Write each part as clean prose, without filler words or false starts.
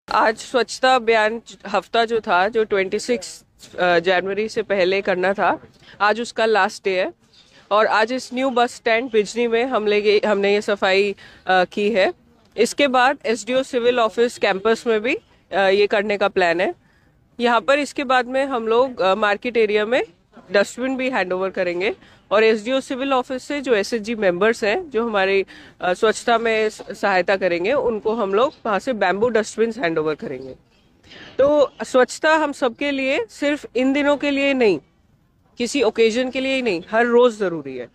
आज स्वच्छता अभियान हफ्ता जो था, जो 26 जनवरी से पहले करना था, आज उसका लास्ट डे है। और आज इस न्यू बस स्टैंड बिजनी में हमने ये सफाई की है। इसके बाद एसडीओ सिविल ऑफिस कैंपस में भी ये करने का प्लान है। यहाँ पर इसके बाद में हम लोग मार्केट एरिया में डस्टबिन भी हैंड ओवर करेंगे और एसडीओ सिविल ऑफिस से जो एसएचजी मेंबर्स हैं जो हमारी स्वच्छता में सहायता करेंगे, उनको हम लोग वहाँ से बैम्बू डस्टबिन हैंड ओवर करेंगे। तो स्वच्छता हम सबके लिए, सिर्फ इन दिनों के लिए नहीं, किसी ओकेजन के लिए ही नहीं, हर रोज जरूरी है,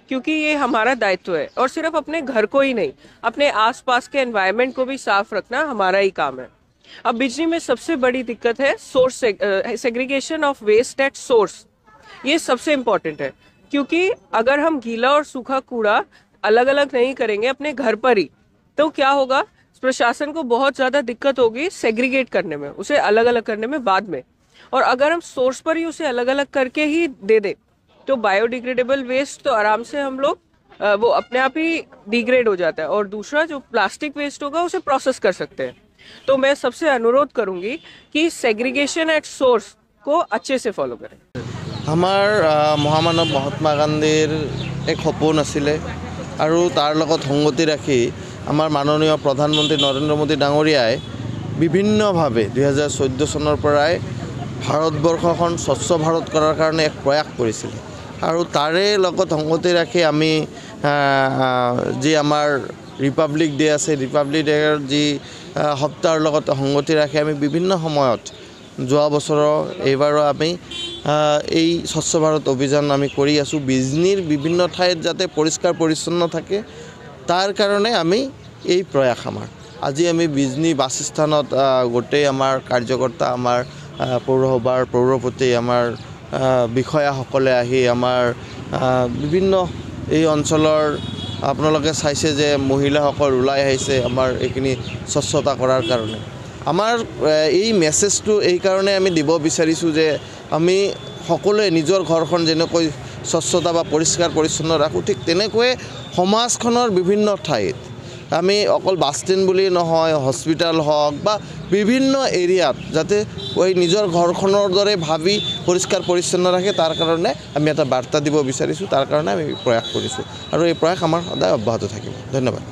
क्योंकि ये हमारा दायित्व है। और सिर्फ अपने घर को ही नहीं, अपने आसपास के एनवायरनमेंट को भी साफ रखना हमारा ही काम है। अब बिजली में सबसे बड़ी दिक्कत है source segregation of waste at source. ये सबसे इम्पोर्टेंट है, क्योंकि अगर हम गीला और सूखा कूड़ा अलग अलग नहीं करेंगे अपने घर पर ही, तो क्या होगा, प्रशासन को बहुत ज्यादा दिक्कत होगी सेग्रीगेट करने में, उसे अलग अलग करने में बाद में। और अगर हम सोर्स पर ही उसे अलग अलग करके ही दे दे, तो बायोडिग्रेडेबल वेस्ट तो आराम से हम लोग वो अपने आप ही डिग्रेड हो जाता है, और दूसरा जो प्लास्टिक वेस्ट होगा उसे प्रोसेस कर सकते हैं। तो मैं सबसे अनुरोध करूंगी कि सेग्रीगेशन एट सोर्स को अच्छे से फॉलो करें। महामानव महात्मा गांधीर एक सपन आছিলে আৰু তাৰ লগত সংগতি ৰাখি আমাৰ মাননীয় প্ৰধানমন্ত্ৰী নৰেন্দ্ৰ মোদী ডাঙৰীয়াই বিভিন্নভাৱে 2014 চনৰ পৰাই ভাৰতবৰ্ষখন স্বচ্ছ ভাৰত কৰাৰ কাৰণে এক প্ৰয়াস কৰিছিল। আৰু তাৰে লগত সংগতি ৰাখি আমি যি আমাৰ ৰিপাব্লিক ডে আছে, ৰিপাব্লিক ডেৰ যি সপ্তাহৰ লগত সংগতি ৰাখি আমি বিভিন্ন সময়ত যোৱা বছৰৰ এইবাৰো আমি এই স্বচ্ছ ভাৰত অভিযান আমি কৰি আছো। বিজনীৰ বিভিন্ন ঠাইত যাতে পৰিষ্কাৰ পৰিচ্ছন্ন থাকে, তাৰ কাৰণে আমি এই প্ৰয়াস আমাৰ। আজি আমি বিজনী বাসস্থানত গোটেই আমাৰ কাৰ্যকৰ্তা, আমাৰ পৌৰসভাৰ পৌৰপতি, আমাৰ বিষয়াসকলে আহি আমাৰ বিভিন্ন এই অঞ্চলৰ আপোনালোকে চাইছে যে মহিলাসকল ওলাই আহিছে আমাৰ এইখিনি স্বচ্ছতা কৰাৰ কাৰণে। আমাৰ এই মেছেজটো এই কাৰণে আমি দিব বিচাৰিছোঁ যে আমি সকলোৱে নিজৰ ঘৰখন যেনেকৈ স্বচ্ছতা বা পৰিষ্কাৰ পৰিচ্ছন্ন ৰাখোঁ, ঠিক তেনেকৈ সমাজখনৰ বিভিন্ন ঠাইত আমি অকল বাছ ষ্টেণ্ড বুলি নহয়, হস্পিটেল হওক বা বিভিন্ন এৰিয়াত যাতে ওই নিজৰ ঘৰখনৰ দৰে ভাবি পৰিষ্কাৰ পৰিচ্ছন্ন ৰাখে, তাৰ কাৰণে আমি এটা বাৰ্তা দিব বিচাৰিছোঁ। তাৰ কাৰণে আমি প্ৰয়াস কৰিছোঁ আৰু এই প্ৰয়াস আমাৰ সদায় অব্যাহত থাকিব। ধন্যবাদ।